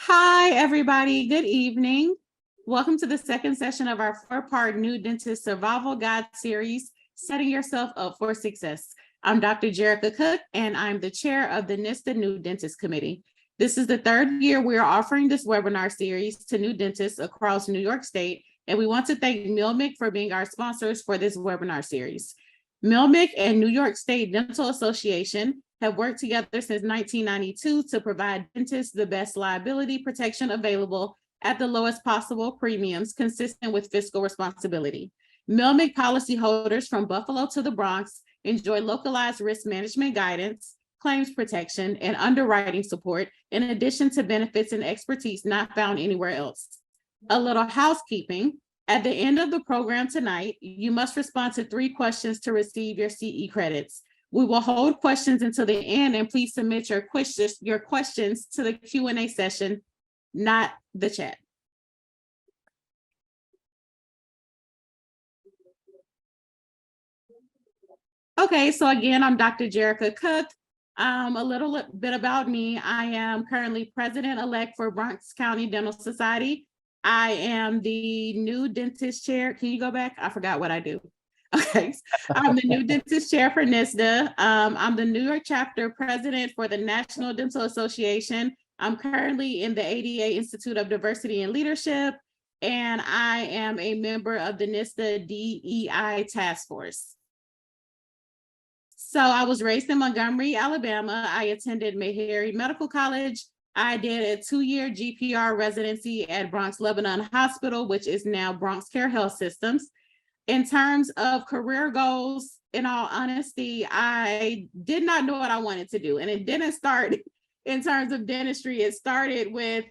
Hi, everybody. Good evening. Welcome to the second session of our four-part New Dentist Survival Guide series, Setting Yourself Up for Success. I'm Dr. Jerica Cook, and I'm the chair of the NISTA New Dentist Committee. This is the third year we are offering this webinar series to new dentists across New York State, and we want to thank MilMIC for being our sponsors for this webinar series. MilMIC and New York State Dental Association have worked together since 1992 to provide dentists the best liability protection available at the lowest possible premiums consistent with fiscal responsibility. MilMIC policyholders from Buffalo to the Bronx enjoy localized risk management guidance, claims protection, and underwriting support, in addition to benefits and expertise not found anywhere else. A little housekeeping. At the end of the program tonight, you must respond to 3 questions to receive your CE credits. We will hold questions until the end, and please submit your questions to the Q&A session, not the chat. Okay, so again, I'm Dr. Jerica Cook. A little bit about me. I am currently president-elect for Bronx County Dental Society. I am the new dentist chair. Can you go back? I forgot what I do. Okay, I'm the new dentist chair for NISTA. I'm the New York chapter president for the National Dental Association. I'm currently in the ADA Institute of Diversity and Leadership, and I am a member of the NISTA DEI Task Force. So I was raised in Montgomery, Alabama. I attended Meharry Medical College. I did a 2-year GPR residency at Bronx Lebanon Hospital, which is now Bronx Care Health Systems. In terms of career goals, in all honesty, I did not know what I wanted to do. And it didn't start in terms of dentistry. It started with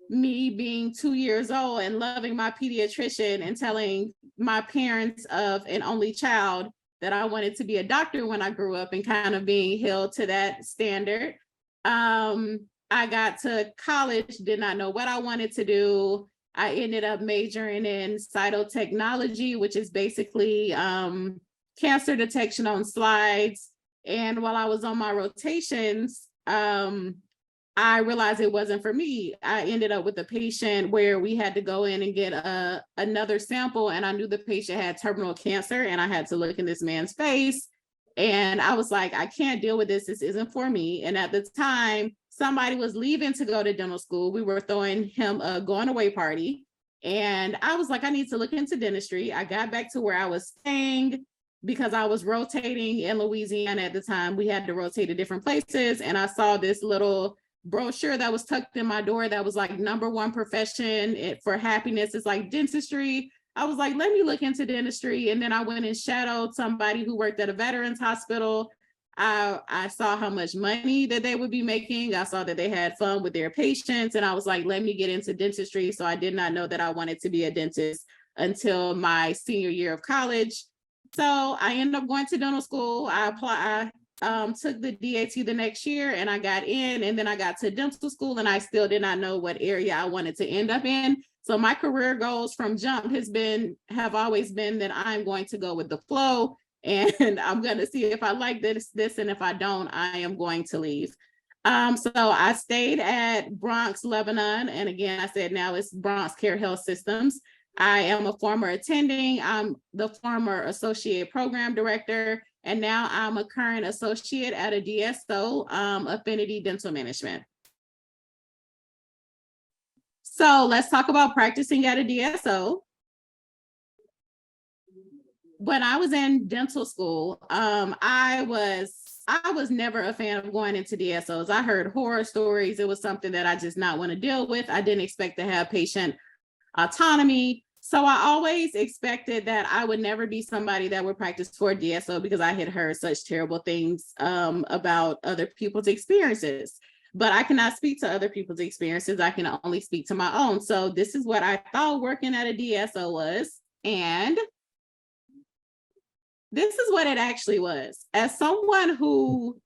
me being 2 years old and loving my pediatrician and telling my parents of an only child that I wanted to be a doctor when I grew up, and kind of being held to that standard. I got to college, did not know what I wanted to do. I ended up majoring in cytotechnology, which is basically cancer detection on slides. And while I was on my rotations, I realized it wasn't for me. I ended up with a patient where we had to go in and get another sample, and I knew the patient had terminal cancer, and I had to look in this man's face. And I was like, I can't deal with this. This isn't for me. And at the time, somebody was leaving to go to dental school. We were throwing him a going away party. And I was like, I need to look into dentistry. I got back to where I was staying because I was rotating in Louisiana at the time. We had to rotate to different places. And I saw this little brochure that was tucked in my door that was like #1 profession for happiness is like dentistry. I was like, let me look into dentistry. And then I went and shadowed somebody who worked at a veterans hospital. I saw how much money that they would be making. I saw that they had fun with their patients. And I was like, let me get into dentistry. So I did not know that I wanted to be a dentist until my senior year of college. So I ended up going to dental school. I took the DAT the next year, and I got in, and then I got to dental school, and I still did not know what area I wanted to end up in. So my career goals from jump have always been that I'm going to go with the flow, and I'm going to see if I like this, and if I don't, I am going to leave. So I stayed at Bronx Lebanon, and again, I said now it's Bronx Care Health Systems. I am a former attending. I'm the former associate program director, and now I'm a current associate at a DSO, Affinity Dental Management. So let's talk about practicing at a DSO. When I was in dental school, I was never a fan of going into DSOs. I heard horror stories. It was something that I just not want to deal with. I didn't expect to have patient autonomy. So I always expected that I would never be somebody that would practice for a DSO because I had heard such terrible things about other people's experiences. But I cannot speak to other people's experiences. I can only speak to my own. So this is what I thought working at a DSO was. And this is what it actually was. As someone who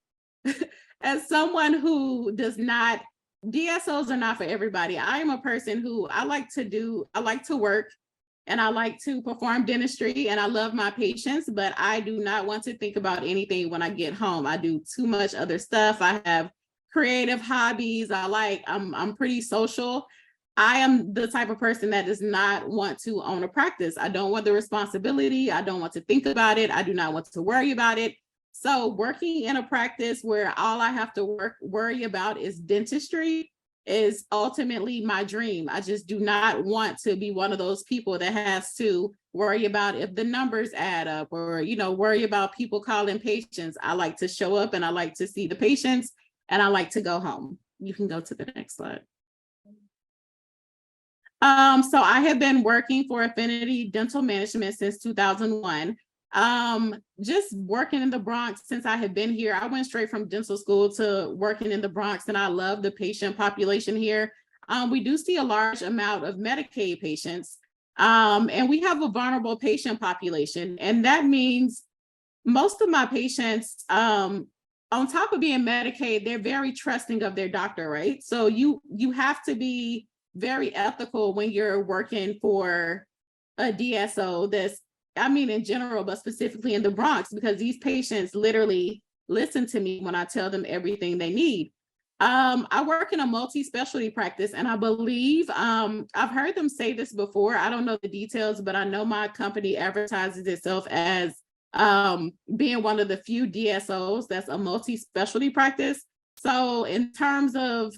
does not, DSOs are not for everybody. I am a person who I like to work, and I like to perform dentistry, and I love my patients, but I do not want to think about anything when I get home. I do too much other stuff. I have creative hobbies. I'm pretty social. I am the type of person that does not want to own a practice. I don't want the responsibility. I don't want to think about it. I do not want to worry about it. So working in a practice where all I have to worry about is dentistry is ultimately my dream. I just do not want to be one of those people that has to worry about if the numbers add up or, worry about people calling patients. I like to show up and I like to see the patients and I like to go home. You can go to the next slide. So I have been working for Affinity Dental Management since 2001. Just working in the Bronx since I have been here. I went straight from dental school to working in the Bronx, and I love the patient population here. We do see a large amount of Medicaid patients, and we have a vulnerable patient population, and that means most of my patients, on top of being Medicaid, they're very trusting of their doctor, right? So you have to be very ethical when you're working for a DSO in general, but specifically in the Bronx, because these patients literally listen to me when I tell them everything they need. I work in a multi-specialty practice, and I believe, I've heard them say this before. I don't know the details, but I know my company advertises itself as being one of the few DSOs that's a multi-specialty practice. So in terms of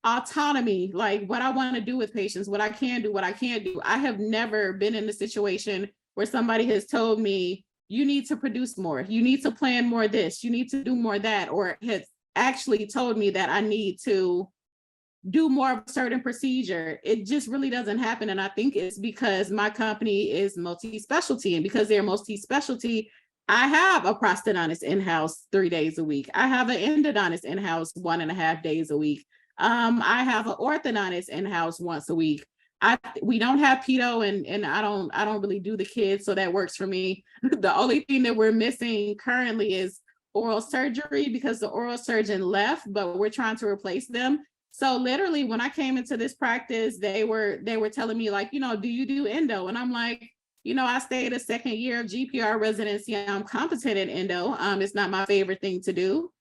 autonomy, like what I want to do with patients, what I can do, what I can't do, I have never been in a situation where somebody has told me, you need to produce more, you need to plan more this, you need to do more that, or has actually told me that I need to do more of a certain procedure. It just really doesn't happen. And I think it's because my company is multi-specialty, and because they're multi-specialty, I have a prosthodontist in-house 3 days a week. I have an endodontist in-house 1.5 days a week. I have an orthodontist in-house once a week. We don't have pedo, and I don't really do the kids, so that works for me. The only thing that we're missing currently is oral surgery, because the oral surgeon left, but we're trying to replace them. So literally when I came into this practice, they were telling me like, do you do endo? And I'm like, I stayed a second year of GPR residency. I'm competent in endo. It's not my favorite thing to do.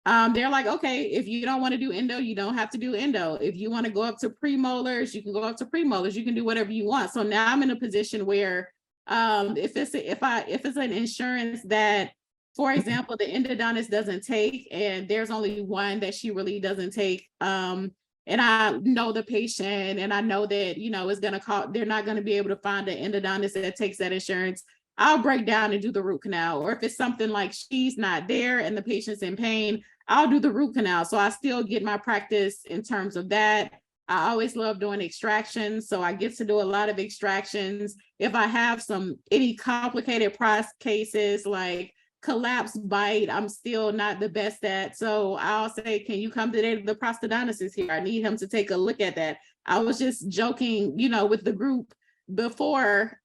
They're like, okay, if you don't want to do endo, you don't have to do endo. If you want to go up to premolars, you can go up to premolars. You can do whatever you want. So now I'm in a position where if it's an insurance that, for example, the endodontist doesn't take, and there's only one that she really doesn't take, and I know the patient, and I know that it's gonna cost, they're not gonna be able to find an endodontist that takes that insurance, I'll break down and do the root canal. Or if it's something like she's not there and the patient's in pain, I'll do the root canal. So I still get my practice in terms of that. I always love doing extractions, so I get to do a lot of extractions. If I have any complicated cases like collapsed bite, I'm still not the best at. So I'll say, can you come today? The prosthodontist is here. I need him to take a look at that. I was just joking, with the group before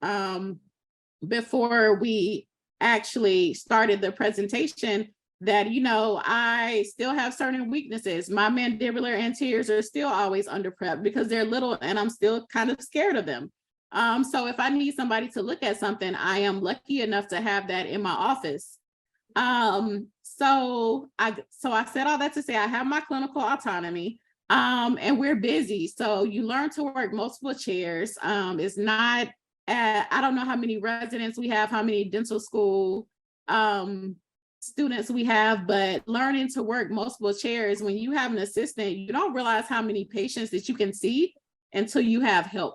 we actually started the presentation that, I still have certain weaknesses. My mandibular anteriors are still always under prep because they're little and I'm still kind of scared of them. So if I need somebody to look at something, I am lucky enough to have that in my office. So I said all that to say I have my clinical autonomy, and we're busy. So you learn to work multiple chairs. It's not, I don't know how many residents we have, how many dental school students we have, but learning to work multiple chairs, when you have an assistant, you don't realize how many patients that you can see until you have help.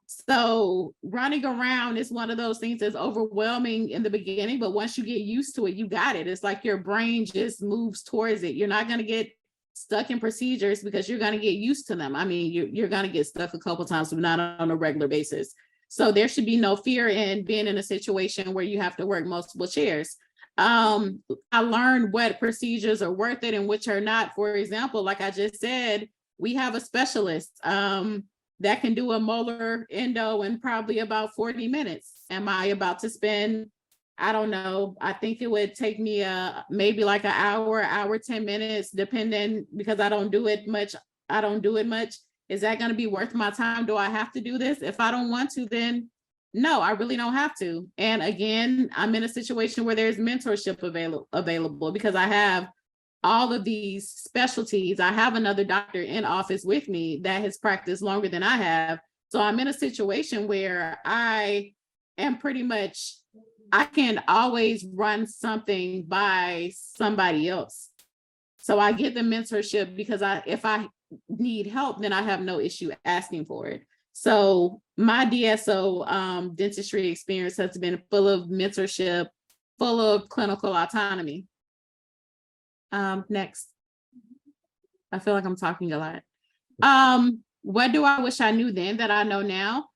So running around is one of those things that's overwhelming in the beginning, but once you get used to it, you got it. It's like your brain just moves towards it. You're not going to get stuck in procedures because you're going to get used to them. I mean, you're going to get stuck a couple times, but not on a regular basis. So there should be no fear in being in a situation where you have to work multiple chairs. I learned what procedures are worth it and which are not. For example, like I just said, we have a specialist that can do a molar endo in probably about 40 minutes. Am I about to spend, I don't know, I think it would take me maybe like an hour, 10 minutes, depending, because I don't do it much. Is that going to be worth my time? Do I have to do this? If I don't want to, then no, I really don't have to. And again, I'm in a situation where there's mentorship available because I have all of these specialties. I have another doctor in office with me that has practiced longer than I have. So I'm in a situation where I am pretty much, I can always run something by somebody else. So I get the mentorship because if I need help, then I have no issue asking for it. So my DSO dentistry experience has been full of mentorship, full of clinical autonomy. Next. I feel like I'm talking a lot. What do I wish I knew then that I know now?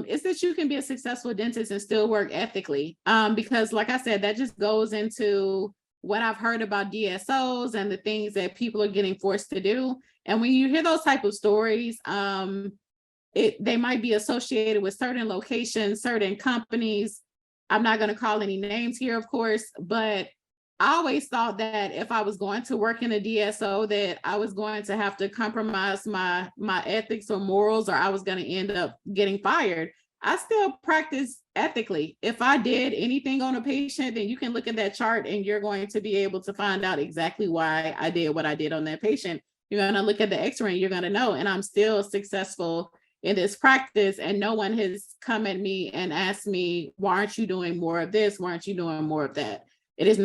Is that you can be a successful dentist and still work ethically. Because like I said, that just goes into what I've heard about DSOs and the things that people are getting forced to do. And when you hear those type of stories, they might be associated with certain locations, certain companies. I'm not going to call any names here, of course, but I always thought that if I was going to work in a DSO, that I was going to have to compromise my ethics or morals, or I was going to end up getting fired. I still practice ethically. If I did anything on a patient, then you can look at that chart and you're going to be able to find out exactly why I did what I did on that patient. You're going to look at the x-ray and you're going to know, and I'm still successful in this practice, and no one has come at me and asked me, why aren't you doing more of this? Why aren't you doing more of that? It has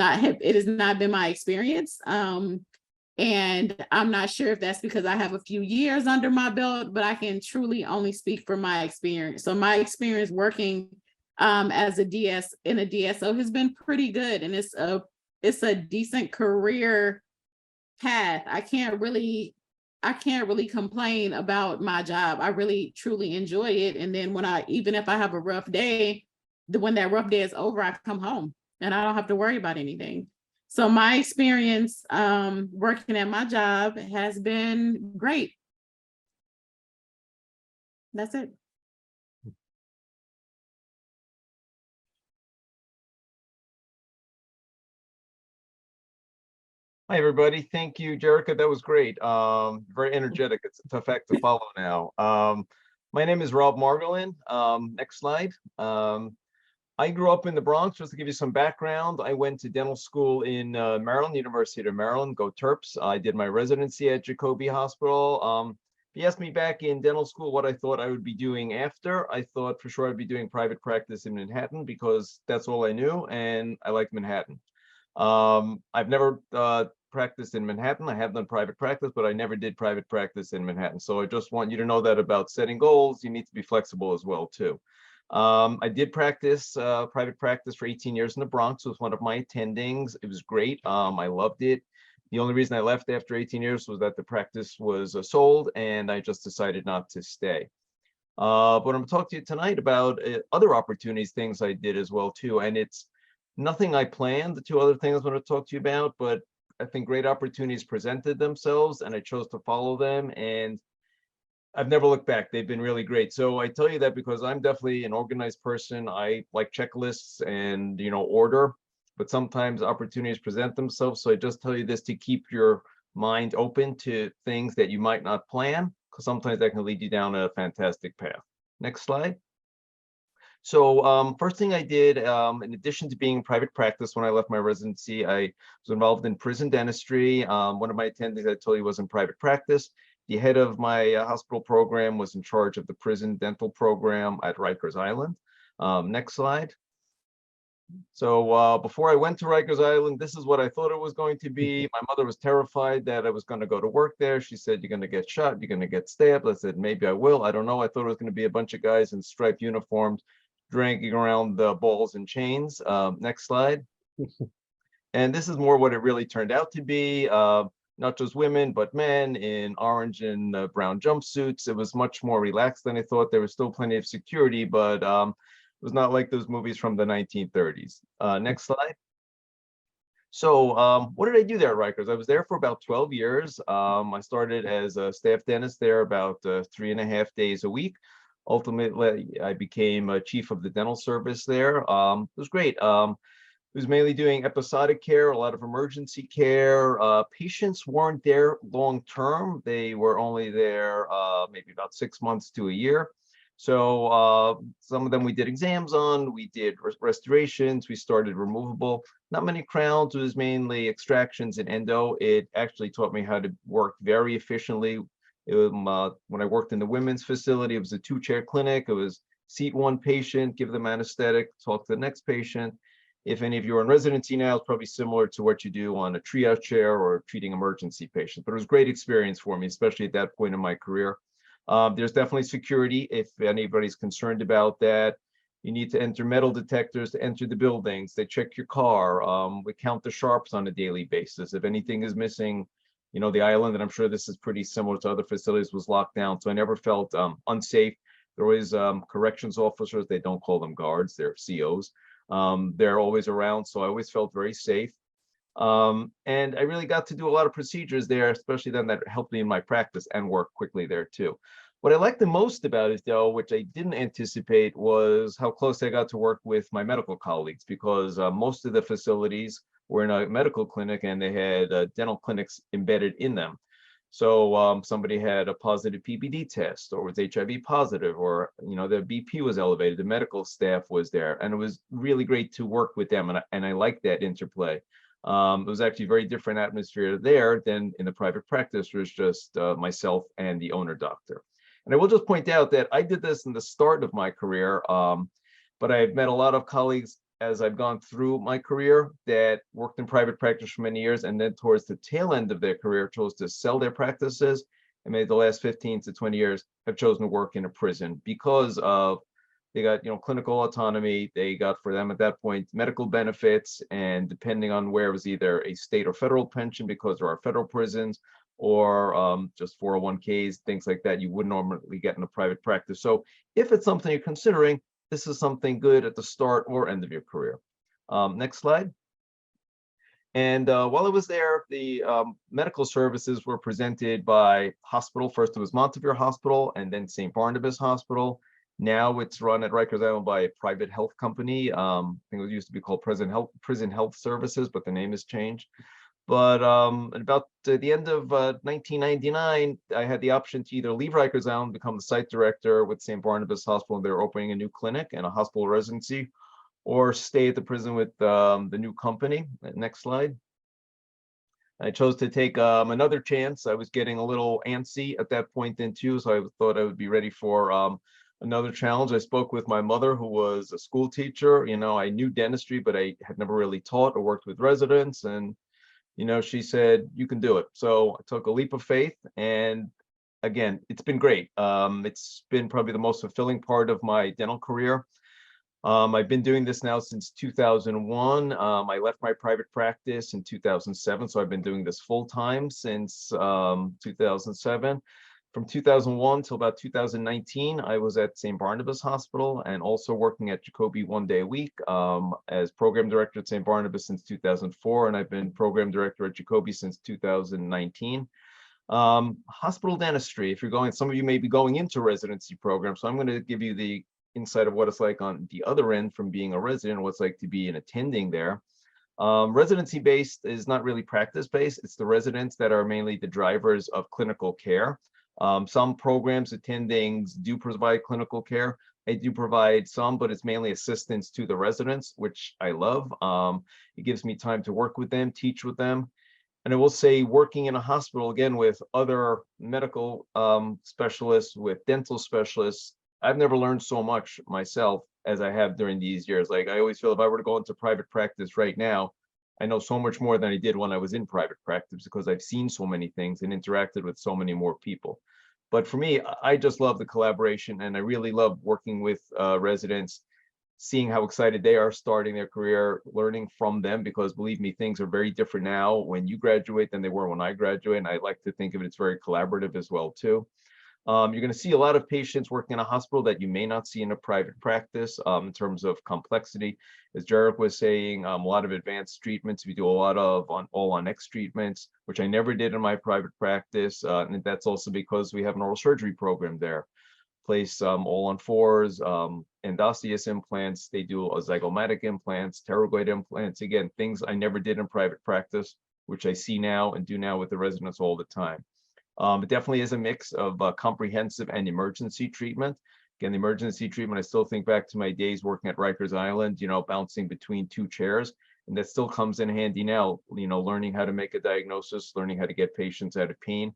not been my experience. And I'm not sure if that's because I have a few years under my belt, but I can truly only speak for my experience. So my experience working as a DSO has been pretty good, and it's a decent career path. I can't really complain about my job. I really truly enjoy it. And then even if I have a rough day, when that rough day is over, I come home and I don't have to worry about anything. So my experience working at my job has been great. That's it. Hi, everybody. Thank you, Jerica. That was great. Very energetic. It's a tough act to follow now. My name is Rob Margolin. Next slide. I grew up in the Bronx. Just to give you some background, I went to dental school in Maryland, University of Maryland, go Terps. I did my residency at Jacobi Hospital. If you asked me back in dental school what I thought I would be doing after, I thought for sure I'd be doing private practice in Manhattan because that's all I knew, and I like Manhattan. I've never practiced in Manhattan. I have done private practice, but I never did private practice in Manhattan. So I just want you to know that about setting goals, you need to be flexible as well too. I did practice private practice for 18 years in the Bronx. It was one of my attendings. It was great. I loved it. The only reason I left after 18 years was that the practice was sold, and I just decided not to stay. But I'm talking to you tonight about other opportunities, things I did as well too. And it's nothing I planned. The two other things I'm going to talk to you about, but I think great opportunities presented themselves and I chose to follow them, and I've never looked back. They've been really great. So I tell you that because I'm definitely an organized person. I like checklists and, order, but sometimes opportunities present themselves. So I just tell you this to keep your mind open to things that you might not plan, because sometimes that can lead you down a fantastic path. Next slide. So first thing I did, in addition to being in private practice when I left my residency, I was involved in prison dentistry. One of my attendings I told you was in private practice. The head of my hospital program was in charge of the prison dental program at Rikers Island. Next slide. So before I went to Rikers Island, this is what I thought it was going to be. My mother was terrified that I was going to go to work there. She said, "You're going to get shot, you're going to get stabbed." I said, "Maybe I will. I don't know." I thought it was going to be a bunch of guys in striped uniforms dragging around the balls and chains. Next slide. And this is more what it really turned out to be. Not just women, but men in orange and brown jumpsuits. It was much more relaxed than I thought. There was still plenty of security, but it was not like those movies from the 1930s. Next slide. So what did I do there at Rikers? I was there for about 12 years. I started as a staff dentist there about 3.5 days a week. Ultimately, I became a chief of the dental service there. It was great. It was mainly doing episodic care, a lot of emergency care. Patients weren't there long term. They were only there maybe about 6 months to a year. So some of them we did exams on, we did restorations, we started removable, not many crowns, it was mainly extractions and endo. It actually taught me how to work very efficiently. When I worked in the women's facility, it was a 2-chair clinic. It was seat one patient, give them anesthetic, talk to the next patient. If any of you are in residency now, it's probably similar to what you do on a triage chair or treating emergency patients. But it was a great experience for me, especially at that point in my career. There's definitely security if anybody's concerned about that. You need to enter metal detectors to enter the buildings. They check your car. We count the sharps on a daily basis. If anything is missing, the island, and I'm sure this is pretty similar to other facilities, was locked down. So I never felt unsafe. There are always corrections officers. They don't call them guards. They're COs. They're always around. So I always felt very safe. And I really got to do a lot of procedures there, especially then that helped me in my practice and work quickly there too. What I liked the most about it though, which I didn't anticipate, was how close I got to work with my medical colleagues, because most of the facilities were in a medical clinic and they had dental clinics embedded in them. So somebody had a positive PBD test or was HIV positive, or their BP was elevated, the medical staff was there, and it was really great to work with them, and I liked that interplay. It was actually a very different atmosphere there than in the private practice, where it's just myself and the owner doctor. And I will just point out that I did this in the start of my career, but I've met a lot of colleagues as I've gone through my career that worked in private practice for many years, and then towards the tail end of their career chose to sell their practices, and maybe the last 15 to 20 years have chosen to work in a prison because of they got clinical autonomy. They got, for them at that point, medical benefits, and depending on where, it was either a state or federal pension, because there are federal prisons, or just 401ks, things like that you wouldn't normally get in a private practice. So if it's something you're considering, this is something good at the start or end of your career. Next slide. And while I was there, the medical services were presented by hospital. First, it was Montefiore Hospital, and then St. Barnabas Hospital. Now it's run at Rikers Island by a private health company. I think it used to be called Prison Health Services, but the name has changed. But at about the end of 1999, I had the option to either leave Rikers Island, become the site director with St. Barnabas Hospital. They were opening a new clinic and a hospital residency, or stay at the prison with the new company. Next slide. I chose to take another chance. I was getting a little antsy at that point then too, so I thought I would be ready for another challenge. I spoke with my mother, who was a school teacher. I knew dentistry, but I had never really taught or worked with residents. And she said, you can do it. So I took a leap of faith, and again, it's been great. It's been probably the most fulfilling part of my dental career. I've been doing this now since 2001. I left my private practice in 2007, so I've been doing this full time since 2007. From 2001 till about 2019, I was at St. Barnabas Hospital and also working at Jacobi one day a week as program director at St. Barnabas since 2004, and I've been program director at Jacobi since 2019. Hospital dentistry, if you're going, some of you may be going into residency programs, so I'm going to give you the insight of what it's like on the other end from being a resident, what it's like to be an attending there. Residency based is not really practice based. It's the residents that are mainly the drivers of clinical care. Some programs, attendings do provide clinical care. I do provide some, but it's mainly assistance to the residents, which I love. It gives me time to work with them, teach with them. And I will say, working in a hospital, again, with other medical specialists, with dental specialists, I've never learned so much myself as I have during these years. Like, I always feel if I were to go into private practice right now, I know so much more than I did when I was in private practice, because I've seen so many things and interacted with so many more people. But for me, I just love the collaboration, and I really love working with residents, seeing how excited they are starting their career, learning from them, because believe me, things are very different now when you graduate than they were when I graduated. And I like to think of it as very collaborative as well too. You're going to see a lot of patients working in a hospital that you may not see in a private practice in terms of complexity. As Jarek was saying, a lot of advanced treatments. We do a lot of all-on-X treatments, which I never did in my private practice. And that's also because we have an oral surgery program there. Place all-on-4s, endosseous implants. They do zygomatic implants, pterygoid implants. Again, things I never did in private practice, which I see now and do now with the residents all the time. It definitely is a mix of comprehensive and emergency treatment. Again, the emergency treatment, I still think back to my days working at Rikers Island, bouncing between two chairs. And that still comes in handy now, learning how to make a diagnosis, learning how to get patients out of pain.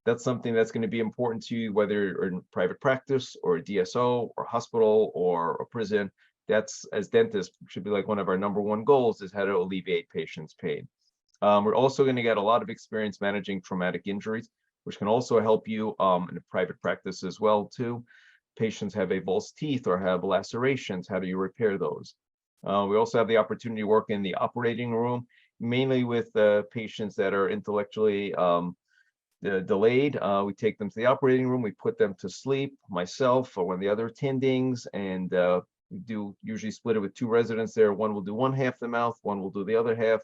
That's something that's going to be important to you, whether you're in private practice or a DSO or hospital or a prison. That's, as dentists, should be like one of our number one goals, is how to alleviate patients' pain. We're also going to get a lot of experience managing traumatic injuries, which can also help you in a private practice as well too. Patients have avulsed teeth or have lacerations. How do you repair those? We also have the opportunity to work in the operating room, mainly with patients that are intellectually delayed. We take them to the operating room, we put them to sleep, myself or one of the other attendings, and we do usually split it with two residents there. One will do one half the mouth, one will do the other half.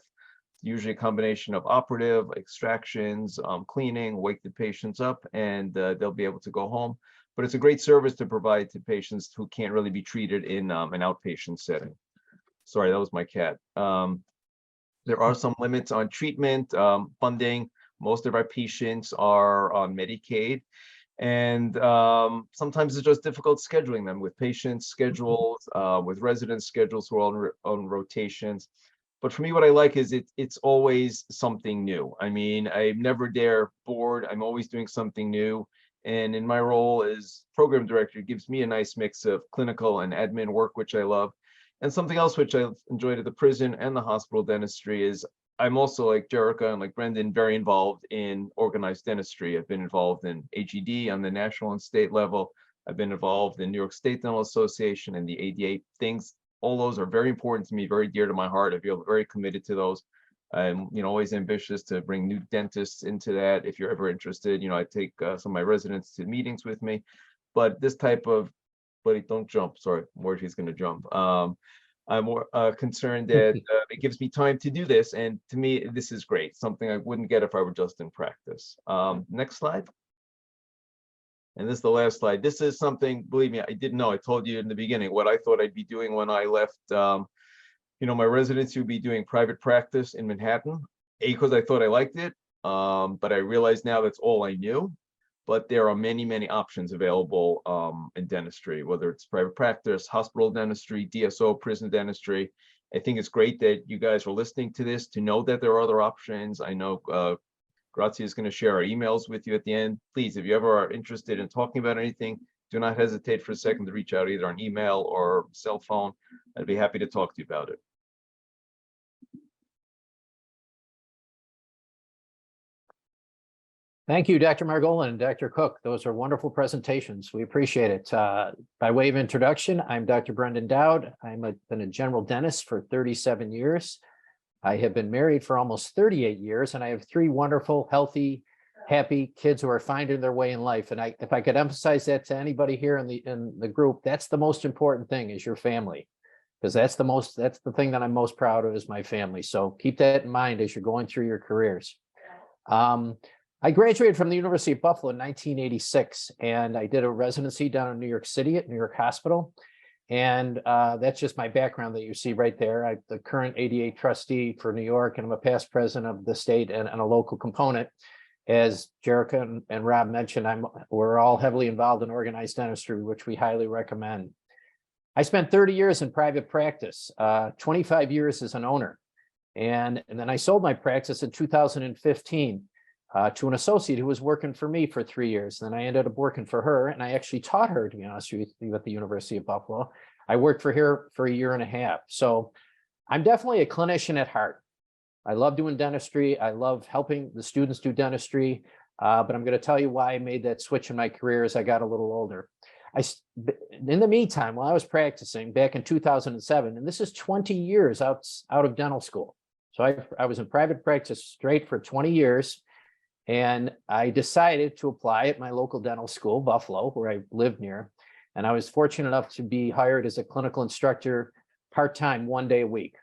Usually a combination of operative, extractions, cleaning, wake the patients up, and they'll be able to go home. But it's a great service to provide to patients who can't really be treated in an outpatient setting. Sorry, that was my cat. There are some limits on treatment funding. Most of our patients are on Medicaid, and sometimes it's just difficult scheduling them with patient schedules, with resident schedules who are on rotations. But for me, what I like is it's always something new. I mean, I'm never bored. I'm always doing something new. And in my role as program director, it gives me a nice mix of clinical and admin work, which I love. And something else which I enjoyed at the prison and the hospital dentistry is I'm also, like Jerica and like Brendan, very involved in organized dentistry. I've been involved in AGD on the national and state level. I've been involved in New York State Dental Association and the ADA things. All those are very important to me, very dear to my heart. I feel very committed to those. I'm, always ambitious to bring new dentists into that. If you're ever interested, I take some of my residents to meetings with me. But this type of, buddy, don't jump. Sorry, I'm worried he's going to jump. I'm more concerned that it gives me time to do this. And to me, this is great. Something I wouldn't get if I were just in practice. Next slide. And this is the last slide. This is something, believe me, I didn't know. I told you in the beginning what I thought I'd be doing when I left. My residency would be doing private practice in Manhattan, because I thought I liked it. But I realize now that's all I knew. But there are many, many options available in dentistry, whether it's private practice, hospital dentistry, DSO, prison dentistry. I think it's great that you guys are listening to this to know that there are other options. I know Grazia is going to share our emails with you at the end. Please, if you ever are interested in talking about anything, do not hesitate for a second to reach out either on email or cell phone. I'd be happy to talk to you about it. Thank you, Dr. Margolin and Dr. Cook. Those are wonderful presentations. We appreciate it. By way of introduction, I'm Dr. Brendan Dowd. Been a general dentist for 37 years. I have been married for almost 38 years, and I have 3 wonderful, healthy, happy kids who are finding their way in life. And if I could emphasize that to anybody here in the group, that's the most important thing, is your family, because that's the thing that I'm most proud of, is my family. So keep that in mind as you're going through your careers. I graduated from the University of Buffalo in 1986, and I did a residency down in New York City at New York Hospital. And that's just my background that you see right there. I'm the current ADA trustee for New York, and I'm a past president of the state and a local component. As Jerica and Rob mentioned, we're all heavily involved in organized dentistry, which we highly recommend. I spent 30 years in private practice, 25 years as an owner. And then I sold my practice in 2015 to an associate who was working for me for 3 years. Then I ended up working for her, and I actually taught her, to be honest with you, at the University of Buffalo. I worked for her for 1.5 years. So I'm definitely a clinician at heart. I love doing dentistry. I love helping the students do dentistry. But I'm going to tell you why I made that switch in my career as I got a little older. In the meantime, while I was practicing back in 2007, and this is 20 years out of dental school. So I was in private practice straight for 20 years. And I decided to apply at my local dental school, Buffalo, where I lived near. And I was fortunate enough to be hired as a clinical instructor part-time 1 day a week.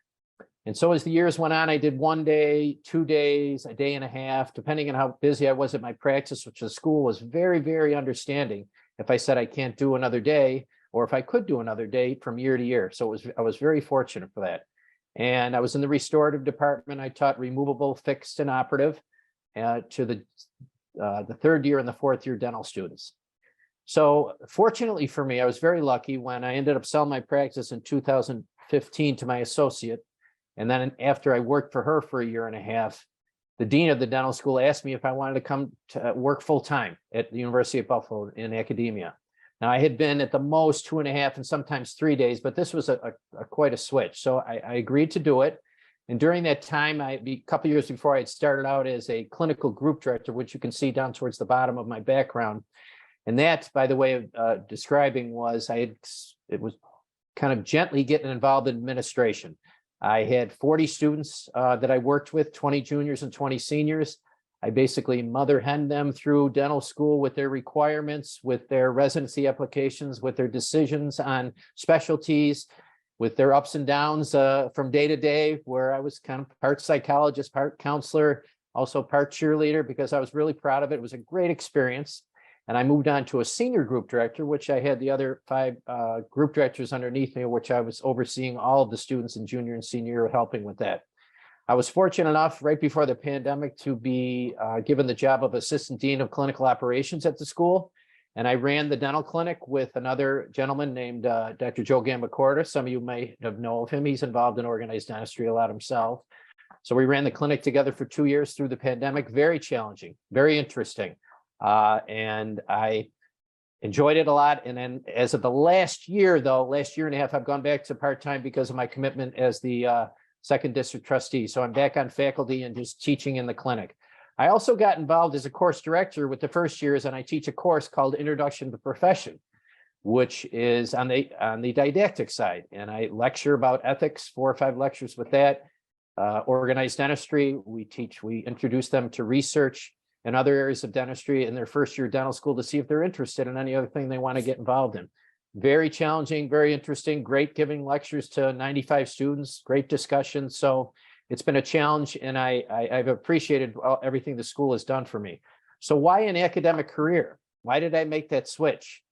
And so as the years went on, I did 1 day, 2 days, 1.5 days, depending on how busy I was at my practice, which the school was very, very understanding if I said I can't do another day, or if I could do another day from year to year. So I was very fortunate for that. And I was in the restorative department. I taught removable, fixed, and operative to the 3rd year and the 4th year dental students. So fortunately for me, I was very lucky when I ended up selling my practice in 2015 to my associate. And then after I worked for her for a year and a half, the dean of the dental school asked me if I wanted to come to work full-time at the University of Buffalo in academia. Now, I had been at the most 2.5 and sometimes 3 days, but this was quite a switch. So I agreed to do it. And during that time, a couple years before, I had started out as a clinical group director, which you can see down towards the bottom of my background. And that, by the way of describing, was it was kind of gently getting involved in administration. I had 40 students that I worked with, 20 juniors and 20 seniors. I basically mother hen them through dental school with their requirements, with their residency applications, with their decisions on specialties, with their ups and downs from day to day, where I was kind of part psychologist, part counselor, also part cheerleader, because I was really proud of it. It was a great experience. And I moved on to a senior group director, which I had the other 5 group directors underneath me, which I was overseeing all of the students in junior and senior year, helping with that. I was fortunate enough right before the pandemic to be given the job of assistant dean of clinical operations at the school. And I ran the dental clinic with another gentleman named Dr. Joe Gambacorta. Some of you may have known of him. He's involved in organized dentistry a lot himself. So we ran the clinic together for 2 years through the pandemic. Very challenging, very interesting. And I enjoyed it a lot. And then as of the last year and a half, I've gone back to part-time because of my commitment as the second district trustee. So I'm back on faculty and just teaching in the clinic. I also got involved as a course director with the first years, and I teach a course called Introduction to the Profession, which is on the didactic side. And I lecture about ethics, 4 or 5 lectures with that. Organized dentistry, we introduce them to research and other areas of dentistry in their first year of dental school to see if they're interested in any other thing they want to get involved in. Very challenging, very interesting, great giving lectures to 95 students, great discussion. So it's been a challenge, and I've appreciated everything the school has done for me. So why an academic career? Why did I make that switch?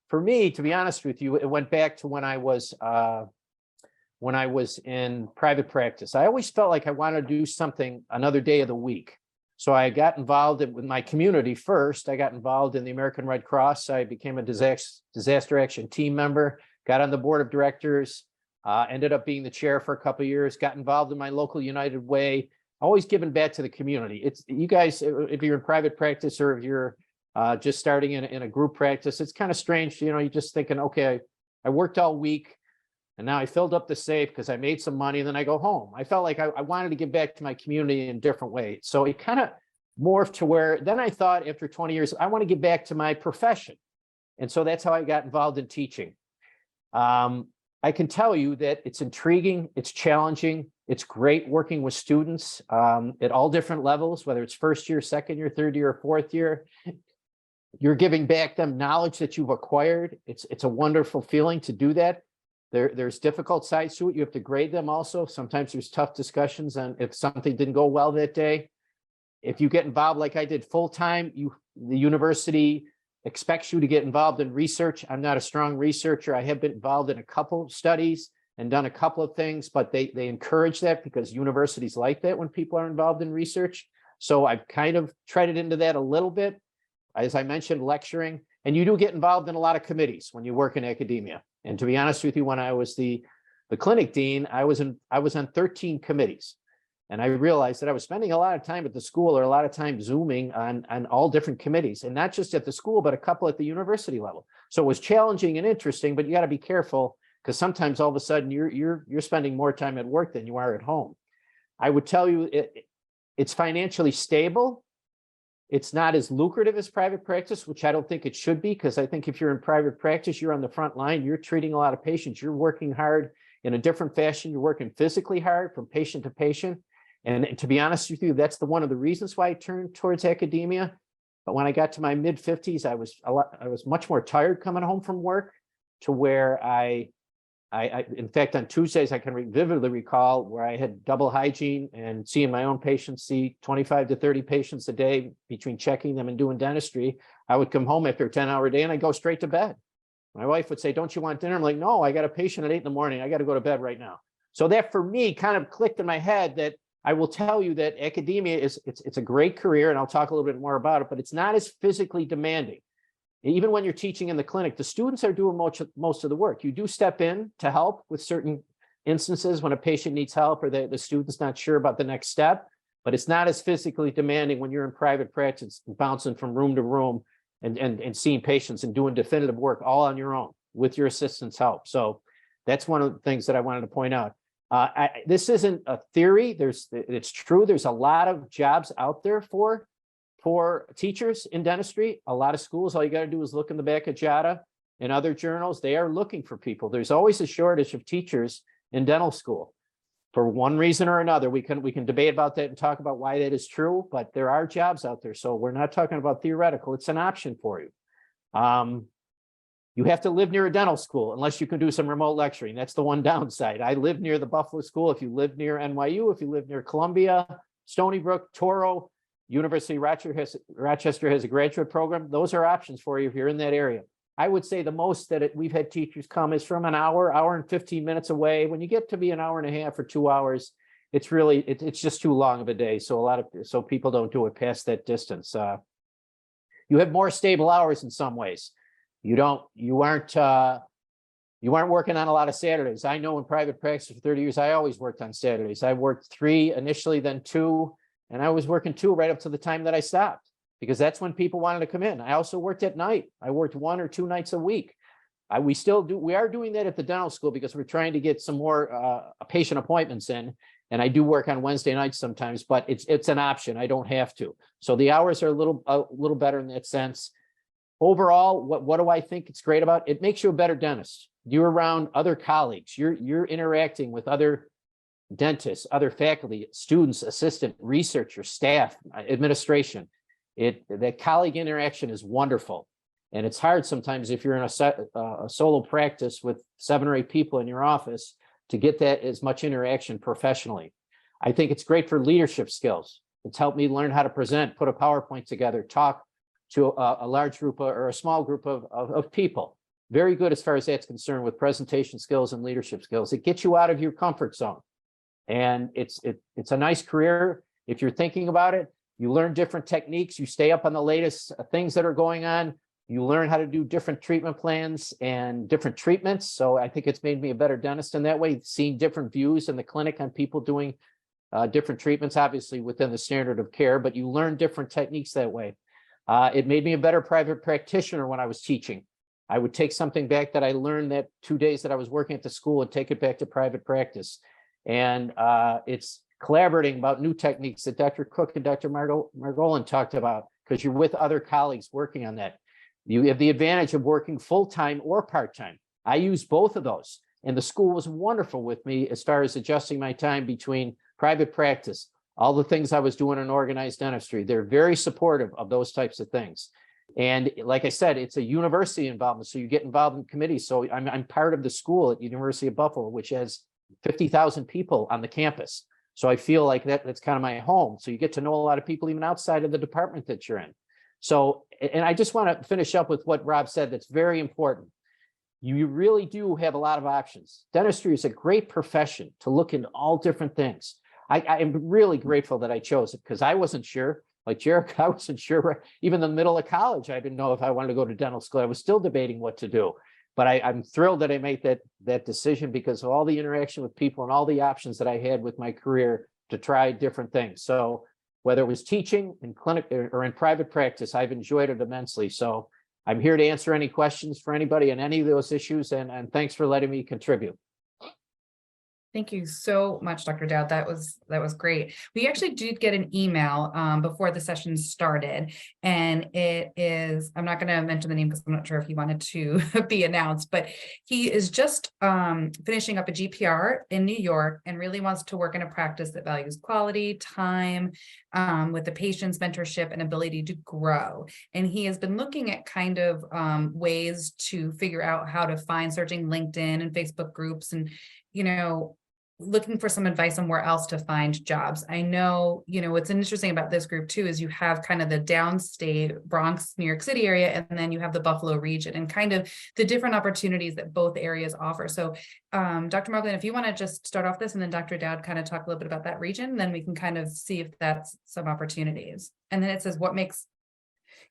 For me, to be honest with you, it went back to when I was in private practice. I always felt like I wanted to do something another day of the week. So I got involved with my community first. I got involved in the American Red Cross. I became a disaster action team member, got on the board of directors, ended up being the chair for a couple of years, got involved in my local United Way, always giving back to the community. It's you guys, if you're in private practice or if you're just starting in a group practice, it's kind of strange. You know, you're just thinking, okay, I worked all week and now I filled up the safe because I made some money and then I go home. I felt like I wanted to give back to my community in a different way. So it kind of morphed to where then I thought after 20 years, I want to give back to my profession. And so that's how I got involved in teaching. I can tell you that it's intriguing, it's challenging, it's great working with students at all different levels, whether it's first year, second year, third year, or fourth year. You're giving back them knowledge that you've acquired. It's a wonderful feeling to do that. There's difficult sides to it. You have to grade them also. Sometimes there's tough discussions on if something didn't go well that day. If you get involved like I did full-time, the university expects you to get involved in research. I'm not a strong researcher. I have been involved in a couple of studies and done a couple of things, but they encourage that because universities like that when people are involved in research. So I've kind of treaded into that a little bit. As I mentioned, lecturing, and you do get involved in a lot of committees when you work in academia. And to be honest with you, when I was the clinic dean, I was on 13 committees. And I realized that I was spending a lot of time at the school or a lot of time Zooming on all different committees, and not just at the school, but a couple at the university level. So it was challenging and interesting, but you got to be careful because sometimes all of a sudden you're spending more time at work than you are at home. I would tell you it's financially stable. It's not as lucrative as private practice, which I don't think it should be, because I think if you're in private practice, you're on the front line, you're treating a lot of patients, you're working hard in a different fashion, you're working physically hard from patient to patient. And to be honest with you, that's one of the reasons why I turned towards academia. But when I got to my mid-50s, I was much more tired coming home from work, to where I in fact, on Tuesdays, I can vividly recall where I had double hygiene and seeing my own patients, see 25 to 30 patients a day between checking them and doing dentistry. I would come home after a 10-hour day and I'd go straight to bed. My wife would say, "Don't you want dinner?" I'm like, "No, I got a patient at 8 in the morning. I got to go to bed right now." So that for me kind of clicked in my head that I will tell you that academia it's a great career, and I'll talk a little bit more about it, but it's not as physically demanding. Even when you're teaching in the clinic, the students are doing most of the work. You do step in to help with certain instances when a patient needs help or the student's not sure about the next step, but it's not as physically demanding when you're in private practice, bouncing from room to room and seeing patients and doing definitive work all on your own with your assistant's help. So that's one of the things that I wanted to point out. This isn't a theory. It's true. There's a lot of jobs out there for teachers in dentistry. A lot of schools, all you got to do is look in the back of JADA and other journals. They are looking for people. There's always a shortage of teachers in dental school for one reason or another. We can debate about that and talk about why that is true, but there are jobs out there. So we're not talking about theoretical. It's an option for you. You have to live near a dental school unless you can do some remote lecturing. That's the one downside. I live near the Buffalo School. If you live near NYU, if you live near Columbia, Stony Brook, Toro, University of Rochester has a graduate program. Those are options for you if you're in that area. I would say the most that we've had teachers come is from an hour and 15 minutes away. When you get to be an hour and a half or 2 hours, it's really, it's just too long of a day. So so people don't do it past that distance. You have more stable hours in some ways. You aren't working on a lot of Saturdays. I know in private practice for 30 years, I always worked on Saturdays. I worked 3 initially, then 2, and I was working 2 right up to the time that I stopped, because that's when people wanted to come in. I also worked at night. I worked 1 or 2 nights a week. We are doing that at the dental school because we're trying to get some more patient appointments in. And I do work on Wednesday nights sometimes, but it's an option. I don't have to. So the hours are a little better in that sense. Overall, what do I think it's great about? It makes you a better dentist. You're around other colleagues. You're interacting with other dentists, other faculty, students, assistant, researchers, staff, administration. That colleague interaction is wonderful. And it's hard sometimes if you're in a solo practice with 7 or 8 people in your office to get that as much interaction professionally. I think it's great for leadership skills. It's helped me learn how to present, put a PowerPoint together, talk to a large group or a small group of people. Very good as far as that's concerned with presentation skills and leadership skills. It gets you out of your comfort zone. And it's a nice career. If you're thinking about it, you learn different techniques. You stay up on the latest things that are going on. You learn how to do different treatment plans and different treatments. So I think it's made me a better dentist in that way, seeing different views in the clinic on people doing different treatments, obviously within the standard of care, but you learn different techniques that way. It made me a better private practitioner when I was teaching. I would take something back that I learned that 2 days that I was working at the school and take it back to private practice. And it's collaborating about new techniques that Dr. Cook and Dr. Margolin talked about, because you're with other colleagues working on that. You have the advantage of working full-time or part-time. I use both of those. And the school was wonderful with me as far as adjusting my time between private practice, all the things I was doing in organized dentistry. They're very supportive of those types of things. And like I said, it's a university involvement. So you get involved in committees. So I'm part of the school at University of Buffalo, which has 50,000 people on the campus. So I feel like that's kind of my home. So you get to know a lot of people even outside of the department that you're in. So, and I just want to finish up with what Rob said. That's very important. You really do have a lot of options. Dentistry is a great profession to look into all different things. I am really grateful that I chose it, because I wasn't sure, like Jericho, I wasn't sure, even in the middle of college, I didn't know if I wanted to go to dental school. I was still debating what to do, but I'm thrilled that I made that decision because of all the interaction with people and all the options that I had with my career to try different things. So whether it was teaching in clinic or in private practice, I've enjoyed it immensely. So I'm here to answer any questions for anybody on any of those issues, and thanks for letting me contribute. Thank you so much, Dr. Dowd. That was great. We actually did get an email before the session started, and it is, I'm not going to mention the name because I'm not sure if he wanted to be announced, but he is just finishing up a GPR in New York and really wants to work in a practice that values quality, time, with the patient's mentorship and ability to grow. And he has been looking at kind of ways to figure out how to find, searching LinkedIn and Facebook groups and, looking for some advice on where else to find jobs. I know, what's interesting about this group too, is you have kind of the downstate Bronx, New York City area, and then you have the Buffalo region and kind of the different opportunities that both areas offer. So Dr. Margolin, if you want to just start off this, and then Dr. Dowd kind of talk a little bit about that region, then we can kind of see if that's some opportunities. And then it says, what makes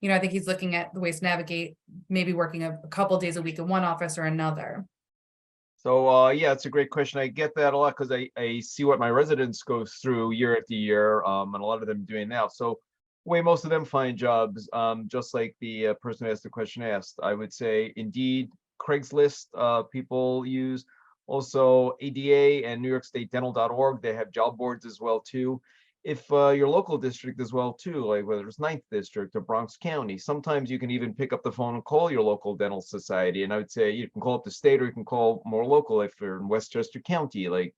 I think he's looking at the ways to navigate, maybe working a couple days a week in one office or another. So yeah, it's a great question. I get that a lot because I see what my residents go through year after year, and a lot of them doing now. So the way most of them find jobs, just like the person who asked the question asked, I would say Indeed, Craigslist, people use. Also ADA and New York State Dental.org, they have job boards as well too. If your local district as well too, like whether it's 9th District or Bronx County, sometimes you can even pick up the phone and call your local dental society. And I would say you can call up the state, or you can call more local if you're in Westchester County, like,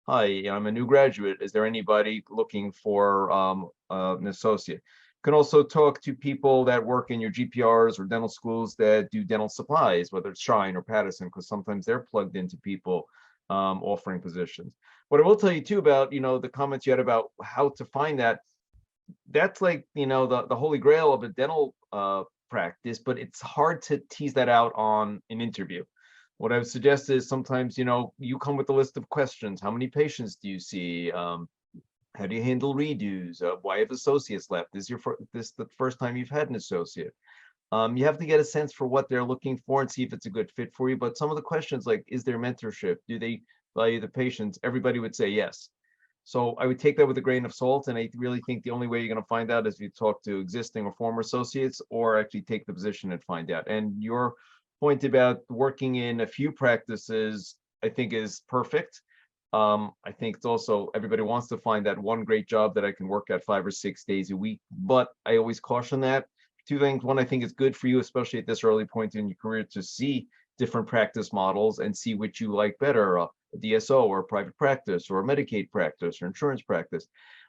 hi, I'm a new graduate. Is there anybody looking for an associate? You can also talk to people that work in your GPRs or dental schools that do dental supplies, whether it's Shine or Patterson, because sometimes they're plugged into people offering positions. What I will tell you too about, the comments you had about how to find that, that's like, the holy grail of a dental practice, but it's hard to tease that out on an interview. What I would suggest is sometimes, you come with a list of questions. How many patients do you see? How do you handle redos? Why have associates left? Is this the first time you've had an associate? You have to get a sense for what they're looking for and see if it's a good fit for you. But some of the questions, like, is there mentorship? Do they value the patients? Everybody would say yes. So I would take that with a grain of salt. And I really think the only way you're going to find out is if you talk to existing or former associates, or actually take the position and find out. And your point about working in a few practices, I think, is perfect. I think it's also, everybody wants to find that one great job that I can work at 5 or 6 days a week. But I always caution that. Two things. One, I think it's good for you, especially at this early point in your career, to see different practice models and see which you like better, a DSO or a private practice or a Medicaid practice or insurance practice.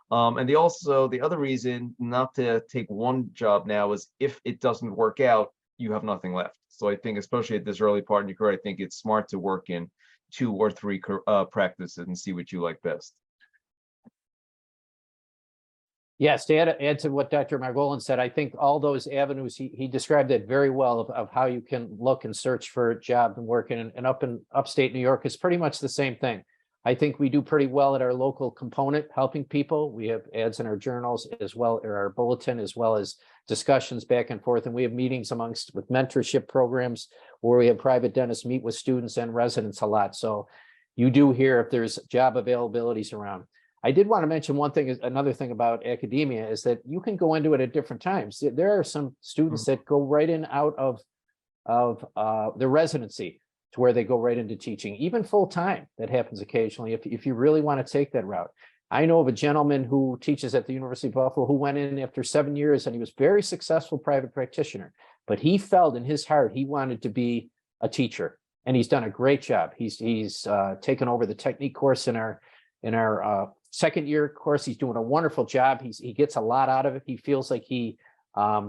And the other reason not to take one job now is if it doesn't work out, you have nothing left. So I think, especially at this early part in your career, I think it's smart to work in 2 or 3 practices and see what you like best. Yes, to add to what Dr. Margolin said, I think all those avenues, he described it very well of how you can look and search for a job and work in upstate New York is pretty much the same thing. I think we do pretty well at our local component, helping people. We have ads in our journals as well, or our bulletin, as well as discussions back and forth. And we have meetings with mentorship programs where we have private dentists meet with students and residents a lot. So you do hear if there's job availabilities around. I did want to mention one thing, another thing about academia is that you can go into it at different times. There are some students that go right in out of their residency to where they go right into teaching, even full time. That happens occasionally if you really want to take that route. I know of a gentleman who teaches at the University of Buffalo who went in after 7 years, and he was very successful private practitioner, but he felt in his heart he wanted to be a teacher, and he's done a great job. He's taken over the technique course in our second year course. He's doing a wonderful job. He gets a lot out of it. He feels like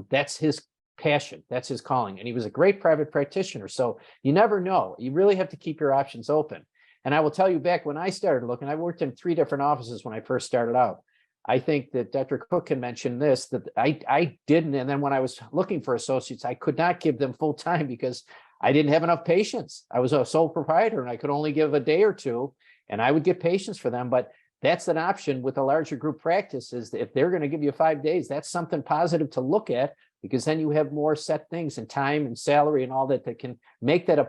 that's his passion, that's his calling, and he was a great private practitioner. So you never know. You really have to keep your options open. And I will tell you, back when I started looking, I worked in 3 different offices when I first started out. I think that Dr. Cook can mention this, that I didn't. And then when I was looking for associates, I could not give them full time because I didn't have enough patients. I was a sole proprietor and I could only give a day or 2, and I would get patients for them. But that's an option with a larger group practice, is that if they're going to give you 5 days, that's something positive to look at, because then you have more set things and time and salary and all that can make that a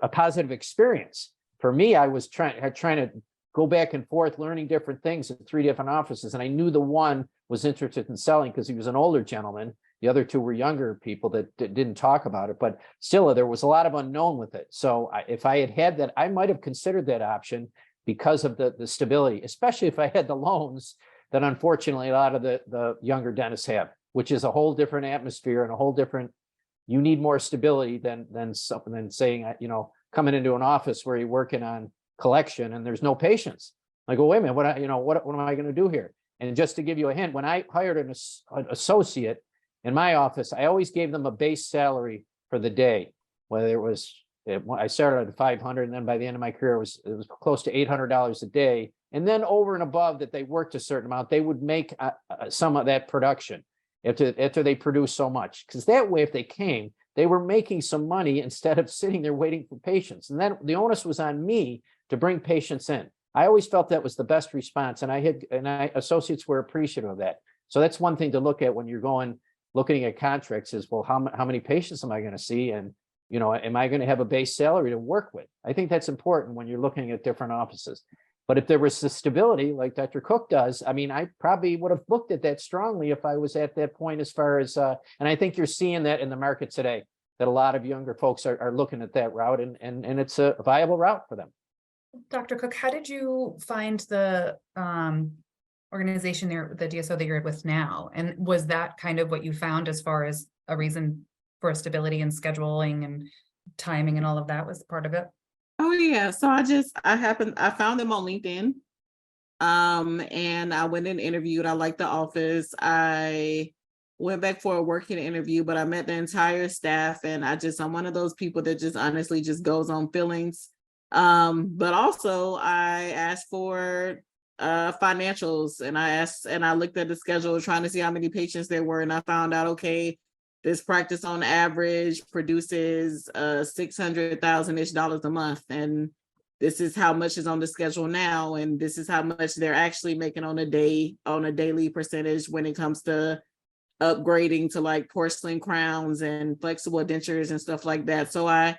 positive experience. For me, I was trying to go back and forth, learning different things at 3 different offices. And I knew the one was interested in selling because he was an older gentleman. The other 2 were younger people that didn't talk about it, but still there was a lot of unknown with it. So if I had that, I might have considered that option because of the stability, especially if I had the loans that unfortunately a lot of the younger dentists have, which is a whole different atmosphere and a whole different, you need more stability than saying, coming into an office where you're working on collection and there's no patients. I go, wait a minute, what am I going to do here? And just to give you a hint, when I hired an associate in my office, I always gave them a base salary for the day, whether it was, I started at 500, and then by the end of my career, it was close to $800 a day. And then over and above that, they worked a certain amount, they would make some of that production after they produced so much. Because that way, if they came, they were making some money instead of sitting there waiting for patients. And then the onus was on me to bring patients in. I always felt that was the best response. And associates were appreciative of that. So that's one thing to look at when you're looking at contracts is, well, how many patients am I going to see? And, you know, am I going to have a base salary to work with? I think that's important when you're looking at different offices. But if there was the stability like Dr. Cook does, I mean, I probably would have looked at that strongly if I was at that point as far as, and I think you're seeing that in the market today, that a lot of younger folks are looking at that route, and it's a viable route for them. Dr. Cook, how did you find the organization there, the DSO that you're with now? And was that kind of what you found as far as a reason for stability and scheduling and timing and all of that was part of it? Oh yeah, so I found them on LinkedIn. And I went and interviewed. I liked the office. I went back for a working interview, but I met the entire staff, and I'm one of those people that just honestly just goes on feelings. But also I asked for financials, and I looked at the schedule trying to see how many patients there were, and I found out, okay, this practice on average produces $600,000-ish a month, and this is how much is on the schedule now, and this is how much they're actually making on a daily percentage when it comes to upgrading to like porcelain crowns and flexible dentures and stuff like that. So I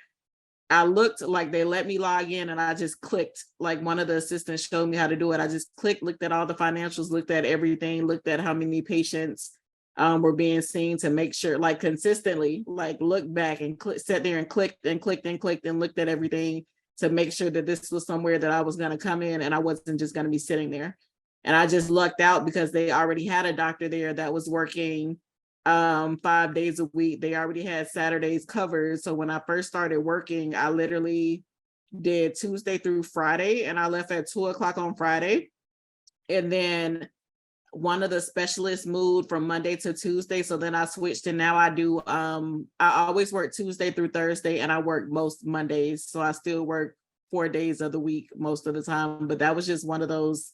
looked, like, they let me log in, and I just clicked, like one of the assistants showed me how to do it. I just clicked, looked at all the financials, looked at everything, looked at how many patients were being seen to make sure, like consistently, like look back and sat there and clicked and clicked and clicked and looked at everything to make sure that this was somewhere that I was going to come in and I wasn't just going to be sitting there. And I just lucked out because they already had a doctor there that was working 5 days a week. They already had Saturdays covered. So when I first started working, I literally did Tuesday through Friday, and I left at 2:00 on Friday. And then one of the specialists moved from Monday to Tuesday. So then I switched, and now I do, I always work Tuesday through Thursday, and I work most Mondays. So I still work 4 days of the week most of the time. But that was just one of those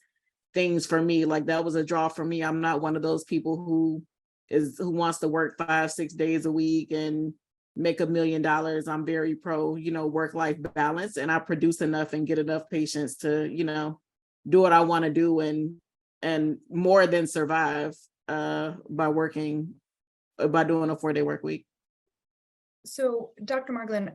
things for me. Like, that was a draw for me. I'm not one of those people who wants to work 5-6 days a week and make $1 million. I'm very pro, work-life balance, and I produce enough and get enough patients to, do what I want to do and more than survive by doing a 4-day work week. So, Dr. Margolin,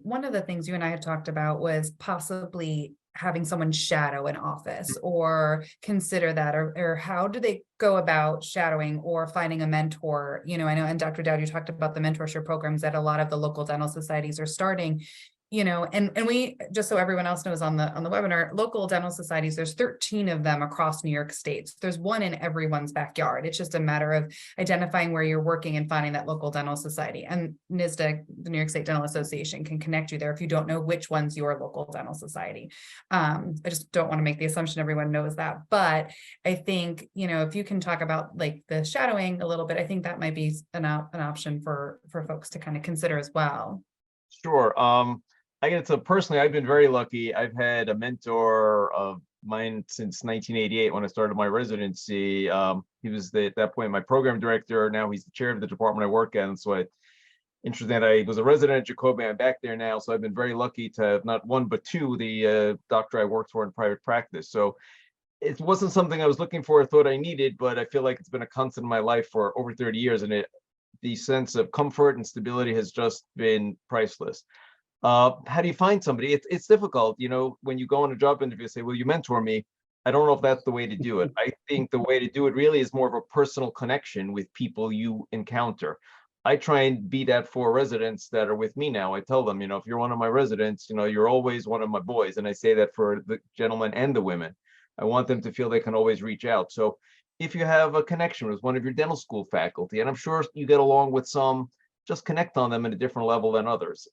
one of the things you and I had talked about was possibly having someone shadow an office or consider that, or how do they go about shadowing or finding a mentor? I know, and Dr. Dowd, you talked about the mentorship programs that a lot of the local dental societies are starting. And we, just so everyone else knows on the webinar, local dental societies, there's 13 of them across New York State. There's one in everyone's backyard. It's just a matter of identifying where you're working and finding that local dental society. And NYSDA, the New York State Dental Association, can connect you there if you don't know which one's your local dental society. I just don't want to make the assumption everyone knows that. But I think, if you can talk about like the shadowing a little bit, I think that might be an option for folks to kind of consider as well. Sure. I get to personally, I've been very lucky. I've had a mentor of mine since 1988 when I started my residency. He was at that point my program director. Now he's the chair of the department I work in. So interesting that I was a resident at Jacobi. I'm back there now. So I've been very lucky to have not one, but two, the doctor I worked for in private practice. So it wasn't something I was looking for or thought I needed, but I feel like it's been a constant in my life for over 30 years. And the sense of comfort and stability has just been priceless. How do you find somebody? It's difficult, when you go on a job interview, say, will you mentor me? I don't know if that's the way to do it. I think the way to do it really is more of a personal connection with people you encounter. I try and be that for residents that are with me now. I tell them, if you're one of my residents, you're always one of my boys. And I say that for the gentlemen and the women. I want them to feel they can always reach out. So if you have a connection with one of your dental school faculty, and I'm sure you get along with some, just connect on them at a different level than others.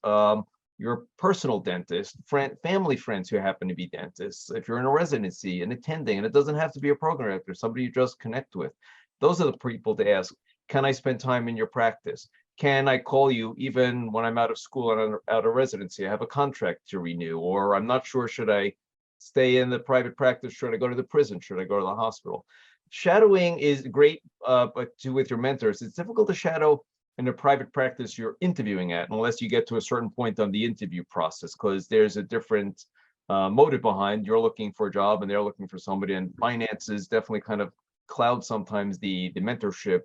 Your personal dentist, family friends who happen to be dentists, if you're in a residency and attending, and it doesn't have to be a program director, somebody you just connect with. Those are the people to ask, can I spend time in your practice? Can I call you even when I'm out of school and out of residency? I have a contract to renew, or I'm not sure, should I stay in the private practice? Should I go to the prison? Should I go to the hospital? Shadowing is great, but with your mentors, it's difficult to shadow in a private practice you're interviewing at, unless you get to a certain point on the interview process, because there's a different motive behind. You're looking for a job and they're looking for somebody, and finances definitely kind of cloud sometimes the mentorship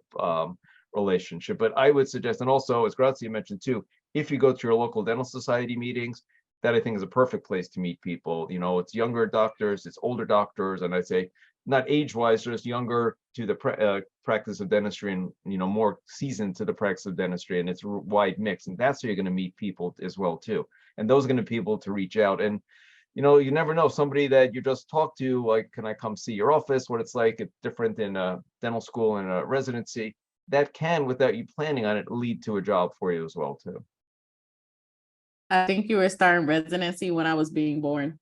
relationship. But I would suggest, and also as Grazia mentioned too, if you go to your local dental society meetings, that I think is a perfect place to meet people. You know, it's younger doctors, it's older doctors, and I'd say not age-wise, just younger to the practice of dentistry, and more seasoned to the practice of dentistry, and it's a wide mix, and that's where you're going to meet people as well too. And those are going to be people to reach out. And you never know, somebody that you just talk to, like, can I come see your office? What it's like, it's different in a dental school and a residency. That can, without you planning on it, lead to a job for you as well too. I think you were starting residency when I was being born.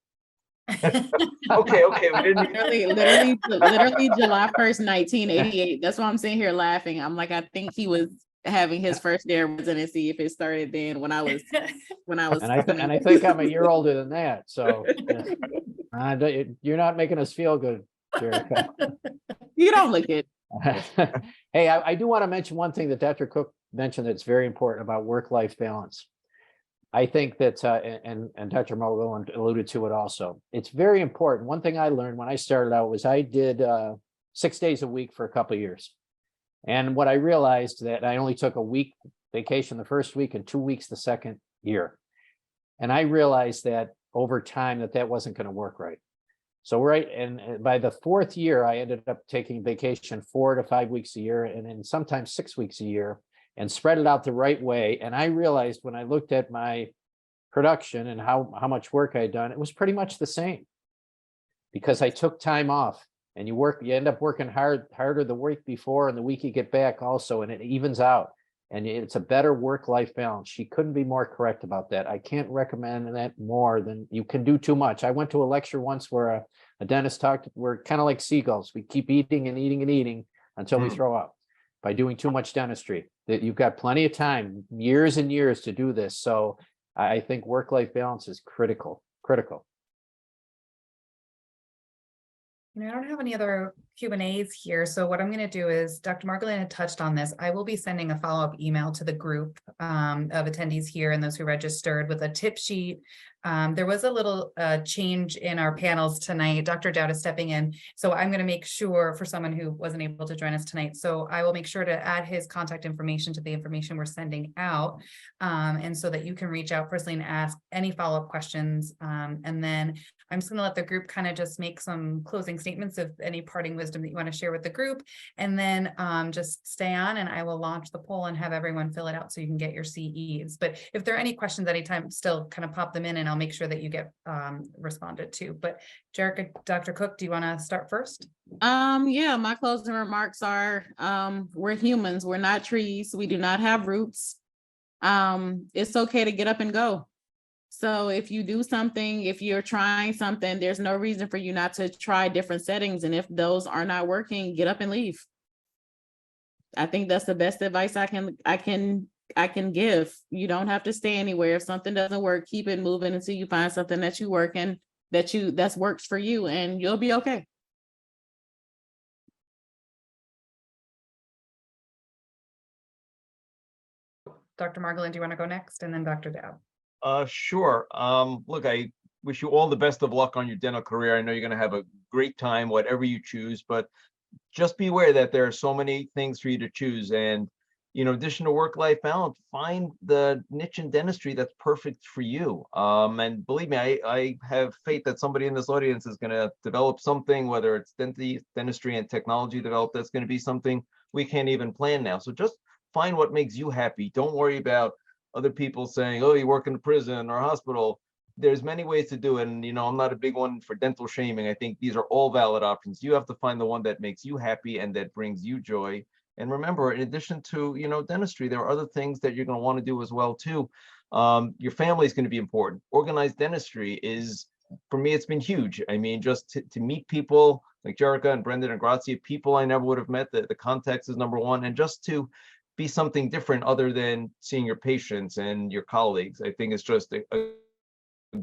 Okay, we didn't. Literally July 1st, 1988. That's why I'm sitting here laughing. I'm like, I think he was having his first day of residency if it started then when I was And I think I'm a year older than that. So you're not making us feel good, Jerica. You don't look it. Hey, I do want to mention one thing that Dr. Cook mentioned that's very important about work-life balance. I think that, and Dr. Mulholland alluded to it also, it's very important. One thing I learned when I started out was I did 6 days a week for a couple of years. And what I realized that I only took a week vacation the first week and 2 weeks the second year. And I realized that over time that wasn't going to work right. So and by the fourth year, I ended up taking vacation 4 to 5 weeks a year, and then sometimes 6 weeks a year, and spread it out the right way. And I realized when I looked at my production and how much work I had done, it was pretty much the same, because I took time off. And you end up working harder the week before and the week you get back also, and it evens out. And it's a better work-life balance. She couldn't be more correct about that. I can't recommend that more than you can do too much. I went to a lecture once where a dentist talked, we're kind of like seagulls. We keep eating and eating and eating until we throw up by doing too much dentistry. That you've got plenty of time, years and years to do this. So I think work-life balance is critical. I don't have any other Q&As here. So what I'm going to do is, Dr. Margolin had touched on this. I will be sending a follow-up email to the group of attendees here and those who registered with a tip sheet. There was a little change in our panels tonight. Dr. Dowd is stepping in. So I'm going to make sure, for someone who wasn't able to join us tonight, so I will make sure to add his contact information to the information we're sending out. And so that you can reach out personally and ask any follow-up questions. And then I'm just going to let the group kind of just make some closing statements of any parting wisdom that you want to share with the group. And then just stay on, and I will launch the poll and have everyone fill it out so you can get your CEs. But if there are any questions anytime, still kind of pop them in and I'll make sure that you get responded to. But Jerica, Dr. Cook, do you want to start first? Yeah, my closing remarks are, we're humans, we're not trees, we do not have roots. It's okay to get up and go. So if you do something, if you're trying something, there's no reason for you not to try different settings. And if those are not working, get up and leave. I think that's the best advice I can give. You don't have to stay anywhere. If something doesn't work, keep it moving until you find something that you work in, that works for you, and you'll be okay. Dr. Margolin, do you want to go next? And then Dr. Dowd. Sure. Look, I wish you all the best of luck on your dental career. I know you're going to have a great time, whatever you choose, but just be aware that there are so many things for you to choose. And, in addition to work-life balance, find the niche in dentistry that's perfect for you. And believe me, I have faith that somebody in this audience is going to develop something, whether it's dentistry and technology developed, that's going to be something we can't even plan now. So just find what makes you happy. Don't worry about other people saying, oh, you work in a prison or a hospital. There's many ways to do it. And, I'm not a big one for dental shaming. I think these are all valid options. You have to find the one that makes you happy and that brings you joy. And remember, in addition to, dentistry, there are other things that you're going to want to do as well, too. Your family is going to be important. Organized dentistry is, for me, it's been huge. I mean, just to meet people like Jerica and Brendan and Grazia, people I never would have met. The context is number one. And just to be something different other than seeing your patients and your colleagues, I think it's just a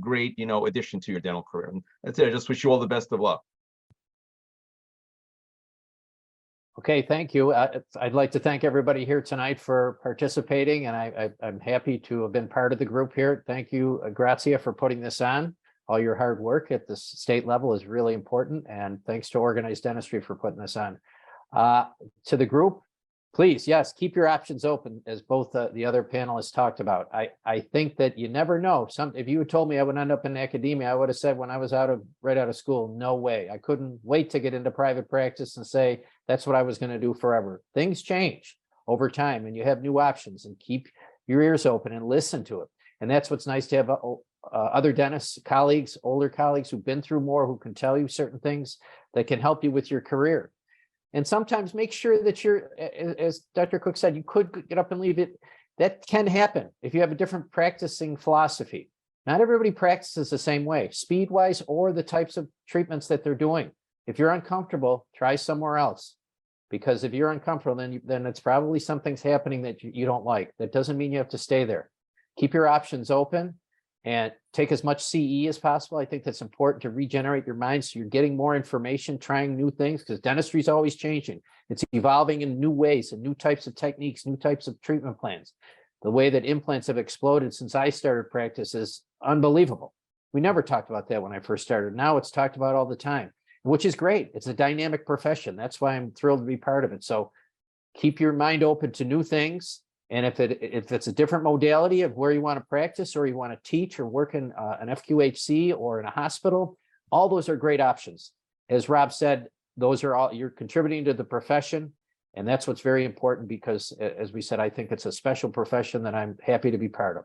great, addition to your dental career. And that's it. I just wish you all the best of luck. Okay, thank you. I'd like to thank everybody here tonight for participating, and I'm happy to have been part of the group here. Thank you, Grazia, for putting this on. All your hard work at the state level is really important, and thanks to Organized Dentistry for putting this on. To the group, please, yes, keep your options open, as both the other panelists talked about. I think that you never know. If you had told me I would end up in academia, I would have said when I was right out of school, no way. I couldn't wait to get into private practice and say that's what I was going to do forever. Things change over time, and you have new options, and keep your ears open and listen to it. And that's what's nice to have other dentists, colleagues, older colleagues who've been through more, who can tell you certain things that can help you with your career. And sometimes make sure that as Dr. Cook said, you could get up and leave it. That can happen if you have a different practicing philosophy. Not everybody practices the same way, speed-wise or the types of treatments that they're doing. If you're uncomfortable, try somewhere else. Because if you're uncomfortable, then it's probably something's happening that you don't like. That doesn't mean you have to stay there. Keep your options open and take as much CE as possible. I think that's important to regenerate your mind, so you're getting more information, trying new things, because dentistry is always changing. It's evolving in new ways and new types of techniques, new types of treatment plans. The way that implants have exploded since I started practice is unbelievable. We never talked about that when I first started. Now it's talked about all the time, which is great. It's a dynamic profession. That's why I'm thrilled to be part of it. So keep your mind open to new things. And if it's a different modality of where you want to practice, or you want to teach or work in an FQHC or in a hospital, all those are great options. As Rob said, those are all, you're contributing to the profession. And that's what's very important, because as we said, I think it's a special profession that I'm happy to be part of.